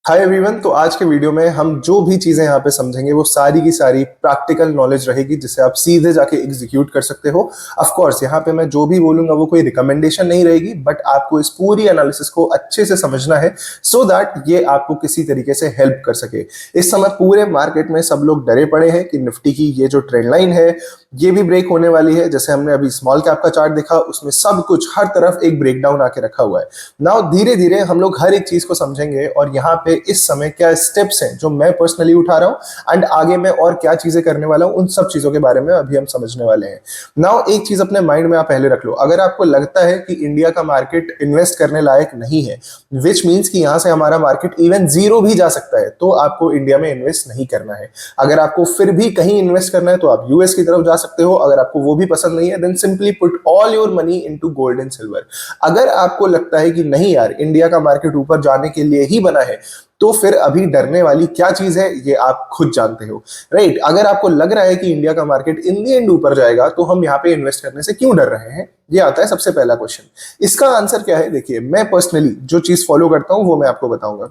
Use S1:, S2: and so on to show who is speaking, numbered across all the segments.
S1: Hi everyone. तो आज के वीडियो में हम जो भी चीजें यहाँ पे समझेंगे वो सारी की सारी प्रैक्टिकल नॉलेज रहेगी जिसे आप सीधे जाके एग्जीक्यूट कर सकते हो। ऑफ कोर्स यहाँ पे मैं जो भी बोलूंगा वो कोई रिकमेंडेशन नहीं रहेगी, बट आपको इस पूरी एनालिसिस को अच्छे से समझना है सो दैट ये आपको किसी तरीके से हेल्प कर सके। इस समय पूरे मार्केट में सब लोग डरे पड़े हैं कि निफ्टी की ये जो ट्रेंड लाइन है ये भी ब्रेक होने वाली है। जैसे हमने अभी स्मॉल कैप का चार्ट देखा, उसमें सब कुछ हर तरफ एक ब्रेकडाउन आके रखा हुआ है। नाउ धीरे धीरे हम लोग हर एक चीज को समझेंगे और यहाँ पे इस समय क्या स्टेप्स हैं जो मैं पर्सनली उठा रहा हूं एंड आगे मैं और क्या चीजें करने वाला हूं, उन सब चीजों के बारे में अभी हम समझने वाले हैं। नाउ एक चीज अपने माइंड में आप पहले रख लो, अगर आपको लगता है कि इंडिया का मार्केट इन्वेस्ट करने लायक नहीं है, विच मीन्स कि यहां से हमारा मार्केट इवन जीरो भी जा सकता है, तो आपको इंडिया में इन्वेस्ट नहीं करना है। अगर आपको फिर भी कहीं इन्वेस्ट करना है तो आप यूएस की तरफ जा सकते हो। अगर आपको वो भी पसंद नहीं है then simply put all your money into gold and silver. अगर आपको लगता है कि नहीं यार, इंडिया का मार्केट ऊपर जाने के लिए ही बना है, तो फिर अभी डरने वाली क्या चीज है ये आप खुद जानते हो, राइट? अगर आपको लग रहा है कि इंडिया का मार्केट इन द एंड ऊपर जाएगा तो हम यहाँ पे इन्वेस्ट करने से क्यों डर रहे हैं, ये आता है सबसे पहला क्वेश्चन। इसका आंसर क्या है? देखिए, मैं पर्सनली जो चीज फॉलो करता हूं वो मैं आपको बताऊंगा।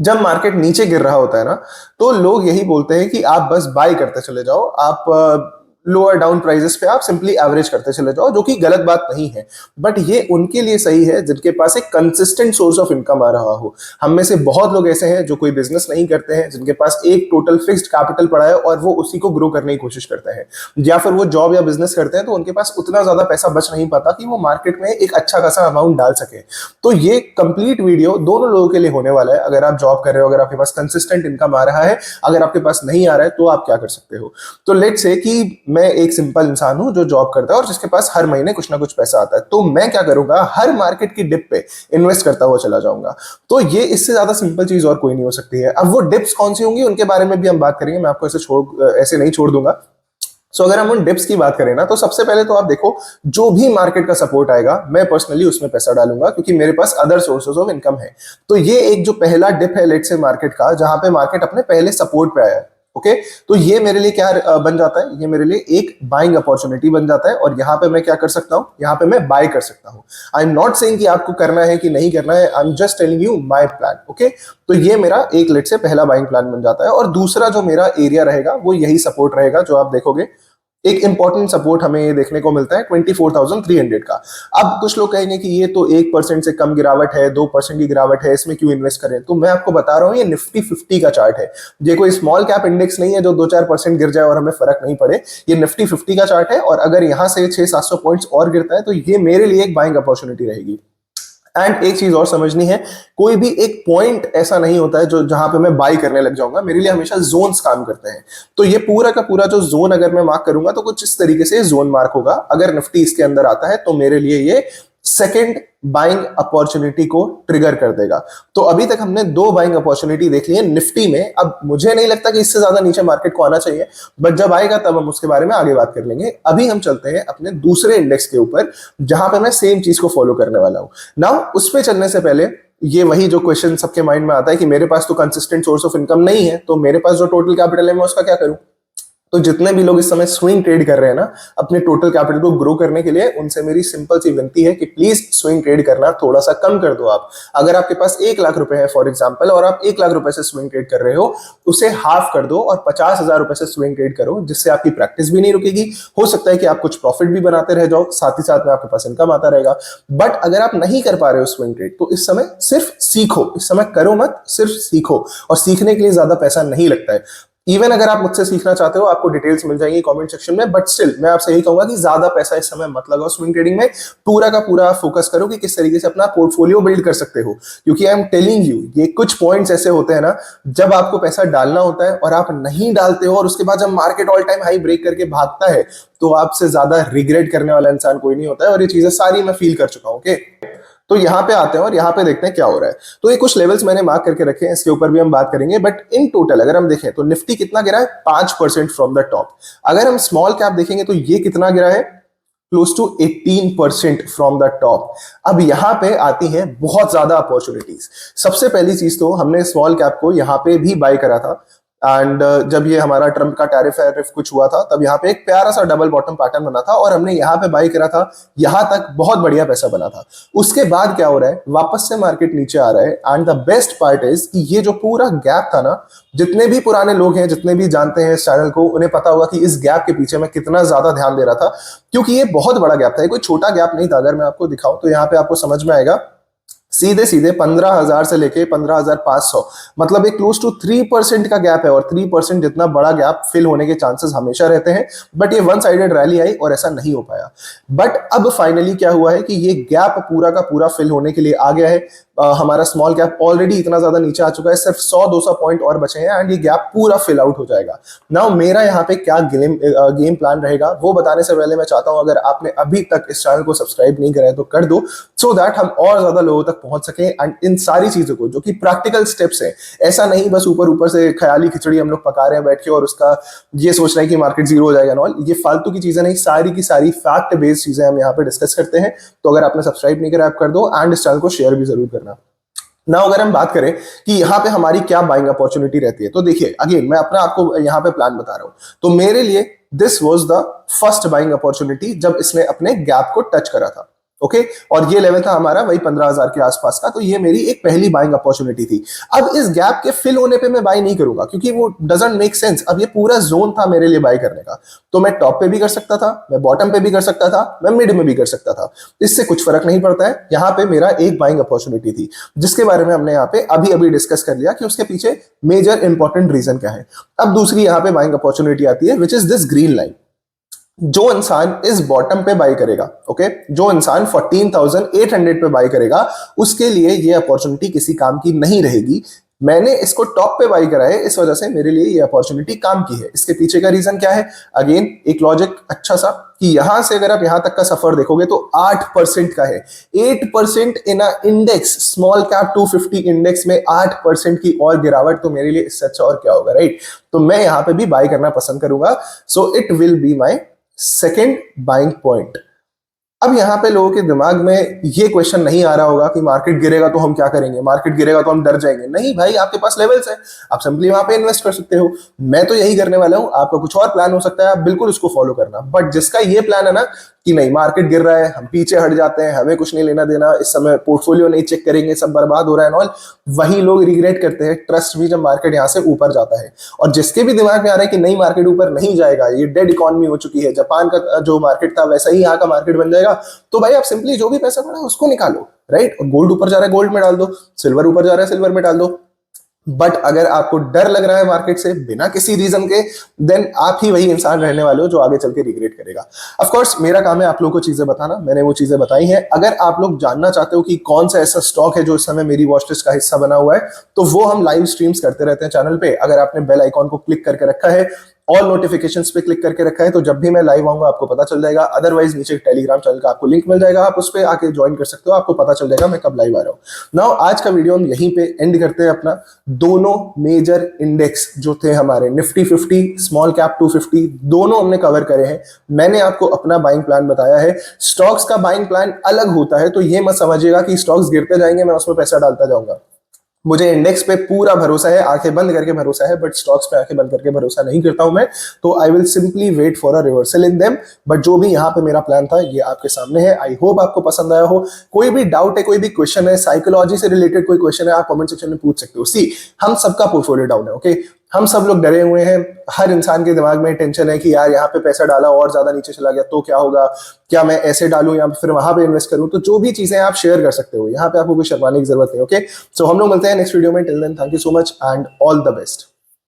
S1: जब मार्केट नीचे गिर रहा होता है ना, तो लोग यही बोलते हैं कि आप बस बाय करते चले जाओ, आप लोअर डाउन प्राइसेस पे आप सिंपली एवरेज करते चले जाओ, जो कि गलत बात नहीं है। बट ये उनके लिए सही है जिनके पास एक कंसिस्टेंट सोर्स ऑफ इनकम आ रहा हो। हम में से बहुत लोग ऐसे हैं जो कोई बिजनेस नहीं करते हैं, जिनके पास एक टोटल फिक्स्ड कैपिटल पड़ा है और वो उसी को ग्रो करने की कोशिश करते हैं, या फिर वो जॉब या बिजनेस करते हैं तो उनके पास उतना ज्यादा पैसा बच नहीं पाता कि वो मार्केट में एक अच्छा खासा अमाउंट डाल सके। तो ये कंप्लीट वीडियो दोनों लोगों के लिए होने वाला है। अगर आप जॉब कर रहे हो, अगर आपके पास कंसिस्टेंट इनकम आ रहा है, अगर आपके पास नहीं आ रहा है, तो आप क्या कर सकते हो। तो लेट्स से कि मैं एक सिंपल इंसान हूं जो जॉब करता है और जिसके पास हर महीने कुछ ना कुछ पैसा आता है, तो मैं क्या करूंगा, हर मार्केट की डिप पे इन्वेस्ट करता हुआ चला जाऊंगा। तो ये इससे ज्यादा सिंपल चीज और कोई नहीं हो सकती है। अब वो डिप्स कौन सी होंगी उनके बारे में भी हम बात करेंगे, मैं आपको ऐसे नहीं छोड़ दूंगा। सो अगर हम उन डिप्स की बात करें ना, तो सबसे पहले तो आप देखो, जो भी मार्केट का सपोर्ट आएगा मैं पर्सनली उसमें पैसा डालूंगा, क्योंकि मेरे पास अदर सोर्सेज ऑफ इनकम है। तो ये एक जो पहला डिप है लेट से मार्केट का, जहां पे मार्केट अपने पहले सपोर्ट पे आया है, ओके, तो ये मेरे लिए क्या बन जाता है, ये मेरे लिए एक बाइंग अपॉर्चुनिटी बन जाता है। और यहाँ पे मैं क्या कर सकता हूँ, यहाँ पे मैं बाय कर सकता हूँ। आई एम नॉट सेइंग कि आपको करना है कि नहीं करना है, I am just telling you my plan, okay. तो ये मेरा एक लेट से पहला बाइंग प्लान बन जाता है। और दूसरा जो मेरा एरिया रहेगा वो यही सपोर्ट रहेगा, जो आप देखोगे एक इंपॉर्टेंट सपोर्ट हमें ये देखने को मिलता है 24,300 का। अब कुछ लोग कहेंगे कि ये तो 1% से कम गिरावट है, 2% की गिरावट है, इसमें क्यों इन्वेस्ट करें। तो मैं आपको बता रहा हूँ, ये निफ्टी 50 का चार्ट है। ये कोई स्मॉल कैप इंडेक्स नहीं है जो 2-4% गिर जाए और हमें फर्क नहीं पड़े। ये निफ्टी 50 का चार्ट है, और अगर यहाँ से 600-700 पॉइंट्स और गिरता है तो ये मेरे लिए एक बाइंग अपॉर्चुनिटी रहेगी। एंड एक चीज और समझनी है, कोई भी एक पॉइंट ऐसा नहीं होता है जो जहां पे मैं बाई करने लग जाऊंगा। मेरे लिए हमेशा जोन्स काम करते हैं। तो ये पूरा का पूरा जो जोन अगर मैं मार्क करूंगा तो कुछ इस तरीके से जोन मार्क होगा। अगर निफ्टी इसके अंदर आता है तो मेरे लिए ये सेकेंड बाइंग अपॉर्चुनिटी को ट्रिगर कर देगा। तो अभी तक हमने दो बाइंग अपॉर्चुनिटी देख ली है निफ्टी में। अब मुझे नहीं लगता कि इससे ज्यादा नीचे मार्केट को आना चाहिए, बट जब आएगा तब हम उसके बारे में आगे बात कर लेंगे। अभी हम चलते हैं अपने दूसरे इंडेक्स के ऊपर, जहां पे मैं सेम चीज को फॉलो करने वाला हूं। नाउ उस पर चलने से पहले ये वही जो क्वेश्चन सबके माइंड में आता है कि मेरे पास तो कंसिस्टेंट सोर्स ऑफ इनकम नहीं है, तो मेरे पास जो टोटल कैपिटल है मैं उसका क्या करूं। तो जितने भी लोग इस समय स्विंग ट्रेड कर रहे हैं ना अपने टोटल कैपिटल को ग्रो करने के लिए, उनसे मेरी सिंपल सी विनती है कि प्लीज स्विंग ट्रेड करना थोड़ा सा कम कर दो। आप अगर आपके पास 1 लाख रुपए है फॉर एग्जांपल, और आप 1 लाख रुपए से स्विंग ट्रेड कर रहे हो, उसे हाफ कर दो और 50,000 रुपए से स्विंग ट्रेड करो, जिससे आपकी प्रैक्टिस भी नहीं रुकेगी। हो सकता है कि आप कुछ प्रॉफिट भी बनाते रह जाओ, साथ ही साथ में आपके पास इनकम आता रहेगा। बट अगर आप नहीं कर पा रहे हो स्विंग ट्रेड, तो इस समय सिर्फ सीखो, इस समय करो मत, सिर्फ सीखो। और सीखने के लिए ज्यादा पैसा नहीं लगता है। इवन अगर आप मुझसे सीखना चाहते हो, आपको डिटेल्स मिल जाएंगी कमेंट सेक्शन में, बट स्टिल मैं आपसे यही कहूंगा कि ज्यादा पैसा इस समय मत लगाओ स्विंग ट्रेडिंग में। पूरा का पूरा फोकस करो कि किस तरीके से अपना पोर्टफोलियो बिल्ड कर सकते हो। क्योंकि आई एम टेलिंग यू, ये कुछ पॉइंट्स ऐसे होते हैं ना, जब आपको पैसा डालना होता है और आप नहीं डालते हो, और उसके बाद जब market all time high break करके भागता है, तो आपसे ज्यादा रिग्रेट करने वाला इंसान कोई नहीं होता है। और ये चीजें सारी मैं फील कर चुका हूं, ओके। तो यहाँ पे आते हैं और यहाँ पे देखते हैं क्या हो रहा है। तो ये कुछ लेवल्स मैंने मार्क करके रखे हैं, इसके ऊपर भी हम बात करेंगे। बट इन टोटल अगर हम देखें तो निफ्टी कितना गिरा है, 5% फ्रॉम द टॉप। अगर हम स्मॉल कैप देखेंगे तो ये कितना गिरा है, close to 18% from the top. अब यहां पे आती हैं बहुत ज्यादा अपॉर्चुनिटीज। सबसे पहली चीज तो हमने स्मॉल कैप को यहां पे भी बाय करा था। एंड जब ये हमारा ट्रम्प का टैरिफ कुछ हुआ था, तब यहाँ पे एक प्यारा सा डबल बॉटम पैटर्न बना था और हमने यहाँ पे बाई करा था, यहाँ तक बहुत बढ़िया पैसा बना था। उसके बाद क्या हो रहा है, वापस से मार्केट नीचे आ रहा है। And the best part is कि ये जो पूरा गैप था ना, जितने भी पुराने लोग हैं, जितने भी जानते हैं इस चैनल को, उन्हें पता होगा कि इस गैप के पीछे मैं कितना ज्यादा ध्यान दे रहा था, क्योंकि ये बहुत बड़ा गैप था, ये कोई छोटा गैप नहीं था। अगर मैं आपको दिखाऊं तो यहाँ पे आपको समझ में आएगा, सीधे सीधे 15,000 से लेके 15,500, मतलब एक क्लोज टू 3% का गैप है। और 3% जितना बड़ा गैप फिल होने के चांसेस हमेशा रहते हैं, बट ये वन साइडेड रैली आई और ऐसा नहीं हो पाया। बट अब फाइनली क्या हुआ है कि ये गैप पूरा का पूरा फिल होने के लिए आ गया है। हमारा स्मॉल गैप ऑलरेडी इतना ज्यादा नीचे आ चुका है, सिर्फ 100-200 पॉइंट और बचे हैं एंड ये गैप पूरा फिल आउट हो जाएगा। नाउ मेरा यहाँ पे क्या गेम प्लान रहेगा वो बताने से पहले मैं चाहता हूं, अगर आपने अभी तक इस चैनल को सब्सक्राइब नहीं करा है तो कर दो, सो दैट हम और ज्यादा लोगों तक पहुंच सके। एंड इन सारी चीजों को, जो कि प्रैक्टिकल स्टेप्स है, ऐसा नहीं बस ऊपर ऊपर से ख्याली खिचड़ी हम लोग पका रहे हैं बैठ के और उसका ये सोच रहे हैं कि मार्केट जीरो हो जाएगा नॉल, ये फालतू की चीजें नहीं, सारी की सारी फैक्ट बेस्ड चीजें हम यहाँ पे डिस्कस करते हैं। तो अगर आपने सब्सक्राइब नहीं करा, आप कर दो एंड इस चैनल को शेयर भी जरूर करना। ना अगर हम बात करें कि यहाँ पे हमारी क्या बाइंग अपॉर्चुनिटी रहती है, तो देखिए अगेन मैं अपना आपको यहाँ पे प्लान बता रहा हूं। तो मेरे लिए this was the first buying opportunity जब इसने अपने गैप को टच करा था। ओके, और ये लेवल था हमारा वही 15,000 के आसपास का, तो ये मेरी एक पहली बाइंग अपॉर्चुनिटी थी। अब इस गैप के फिल होने पे मैं बाई नहीं करूंगा, क्योंकि वो डजंट मेक सेंस। अब ये पूरा जोन था मेरे लिए बाई करने का, तो मैं टॉप पे भी कर सकता था, मैं बॉटम पे भी कर सकता था, मैं मिड में भी कर सकता था, इससे कुछ फर्क नहीं पड़ता है। यहाँ पे मेरा एक बाइंग अपॉर्चुनिटी थी, जिसके बारे में हमने यहाँ पे अभी अभी डिस्कस कर लिया कि उसके पीछे मेजर इंपॉर्टेंट रीजन क्या है। अब दूसरी यहाँ पे बाइंग अपॉर्चुनिटी आती है, which is this green line. जो इंसान इस बॉटम पे बाई करेगा, ओके, जो इंसान 14,800 पे बाई करेगा, उसके लिए ये अपॉर्चुनिटी किसी काम की नहीं रहेगी। मैंने इसको टॉप पे बाई करा है, इस वजह से मेरे लिए ये अपॉर्चुनिटी काम की है। इसके पीछे का रीजन क्या है, अगेन एक लॉजिक अच्छा सा, कि यहां से अगर आप यहां तक का सफर देखोगे तो 8% का है। 8% इन अ इंडेक्स, स्मॉल कैप 250 इंडेक्स में 8% की और गिरावट, तो मेरे लिए इससे अच्छा और क्या होगा, राइट। तो मैं यहां पे भी बाई करना पसंद करूंगा, so it will be my second buying point. अब यहां पे लोगों के दिमाग में ये क्वेश्चन नहीं आ रहा होगा कि मार्केट गिरेगा तो हम क्या करेंगे, मार्केट गिरेगा तो हम डर जाएंगे। नहीं भाई, आपके पास लेवल्स है, आप सिंपली वहां पे इन्वेस्ट कर सकते हो। मैं तो यही करने वाला हूं, आपका कुछ और प्लान हो सकता है, आप बिल्कुल उसको फॉलो करना। बट जिसका ये प्लान है ना कि नहीं मार्केट गिर रहा है, हम पीछे हट जाते हैं, हमें कुछ नहीं लेना देना, इस समय पोर्टफोलियो नहीं चेक करेंगे, सब बर्बाद हो रहा है नॉल, वही लोग रिग्रेट करते हैं ट्रस्ट भी, जब मार्केट यहां से ऊपर जाता है। और जिसके भी दिमाग में आ रहा है कि नहीं मार्केट ऊपर नहीं जाएगा, ये डेड इकोनॉमी हो चुकी है, जापान का जो मार्केट था वैसा ही यहाँ का मार्केट बन जाएगा, तो भाई आप सिंपली जो भी पैसा पड़ा है उसको निकालो, राइट। और गोल्ड ऊपर जा रहा है गोल्ड में डाल दो, सिल्वर ऊपर जा रहा है सिल्वर में डाल दो। बट अगर आपको डर लग रहा है मार्केट से बिना किसी रीजन के, देन आप ही वही इंसान रहने वाले हो जो आगे चल के रिग्रेट करेगा। ऑफ कोर्स मेरा काम है आप लोगों को चीजें बताना, मैंने वो चीजें बताई हैं। अगर आप लोग जानना चाहते हो कि कौन सा ऐसा स्टॉक है जो इस समय मेरी वॉच लिस्ट का हिस्सा बना हुआ है, तो वो हम लाइव स्ट्रीम्स करते रहते हैं चैनल पे। अगर आपने बेल आइकॉन को क्लिक करके रखा है, ऑल नोटिफिकेशंस पे क्लिक करके रखा है, तो जब भी मैं लाइव आऊंगा आपको पता चल जाएगा। अदरवाइज नीचे टेलीग्राम चैनल का आपको लिंक मिल जाएगा, आप उस पर आके ज्वाइन कर सकते हो, आपको पता चल जाएगा मैं कब लाइव आ रहा हूँ। नाउ आज का वीडियो हम यहीं पे एंड करते हैं अपना। दोनों मेजर इंडेक्स जो थे हमारे, निफ्टी 50, स्मॉल कैप 250, दोनों हमने कवर करे हैं। मैंने आपको अपना बाइंग प्लान बताया है। स्टॉक्स का बाइंग प्लान अलग होता है, तो ये मत समझिएगा कि स्टॉक्स गिरते जाएंगे मैं उसमें पैसा डालता जाऊंगा। मुझे इंडेक्स पे पूरा भरोसा है, आंखें बंद करके भरोसा है, बट स्टॉक्स पे आंखें बंद करके भरोसा नहीं करता हूं मैं। तो I will simply wait for a reversal in them. But जो भी यहाँ पे मेरा प्लान था ये आपके सामने है। आई होप आपको पसंद आया हो। कोई भी डाउट है, कोई भी क्वेश्चन है, साइकोलॉजी से रिलेटेड कोई क्वेश्चन है, आप कमेंट सेक्शन में पूछ सकते हो। सी, हम सबका पोर्टफोलियो डाउन है, ओके, हम सब लोग डरे हुए हैं। हर इंसान के दिमाग में टेंशन है कि यार यहाँ पे पैसा डाला और ज्यादा नीचे चला गया तो क्या होगा, क्या मैं ऐसे डालूं या फिर वहां पे इन्वेस्ट करूं। तो जो भी चीजें आप शेयर कर सकते हो, यहाँ पे आपको कोई शर्माने की जरूरत नहीं, ओके। सो हम लोग मिलते हैं नेक्स्ट वीडियो में। Till then thank you so much and all the best.